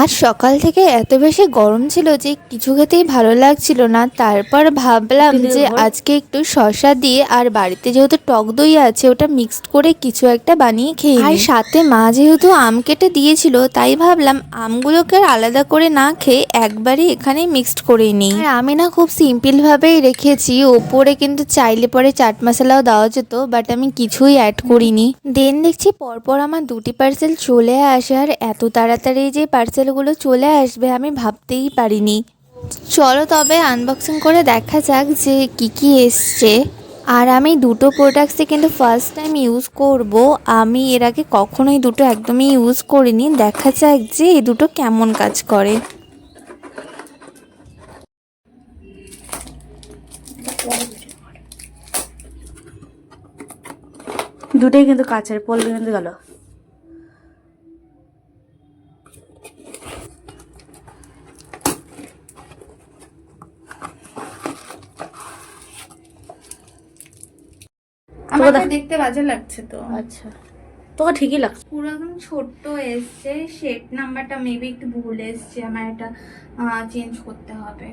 আজ সকাল থেকে এত বেশি গরম ছিল যে কিছু খেতেই ভালো লাগছিল না। তারপর ভাবলাম যে আজকে একটু শসা দিয়ে আর বাড়িতে যেহেতু টক দই আছে ওটা মিক্সড করে কিছু একটা বানিয়ে খেয়ে আর সাথে মা যেহেতু আম কেটে দিয়েছিল তাই ভাবলাম আমগুলোকে আর আলাদা করে না খেয়ে একবারই এখানেই মিক্সড করে নিই। আর আমি না খুব সিম্পল ভাবেই রেখেছি, ওপরে কিন্তু চাইলে পরে চাট মশলাও দেওয়া যেত, বাট আমি কিছুই অ্যাড করিনি। দেন দেখছি পরপর আমার দুটি পার্সেল চলে আসে, আর এত তাড়াতাড়ি যে পার্সেলগুলো চলে আসবে আমি ভাবতেই পারিনি। চলো তবে আনবক্সিং করে দেখা যাক যে কি এসছে। আর আমি দুটো প্রোডাক্টসই কিন্তু ফার্স্ট টাইম ইউজ করব। আমি এর আগে কখনোই দুটো একদমই ইউজ করিনি। দেখা যাক যে এই দুটো কেমন কাজ করে। দুটোই কিন্তু কাচের, পড়লে কিন্তু গেল। আমার দেখতে বাজে লাগছে তো। আচ্ছা, তোকে ঠিকই লাগছে। পুরো একদম ছোট্ট এসছে, শেপ নাম্বারটা মেবি একটু ভুল এসছে, আমার এটা চেঞ্জ করতে হবে।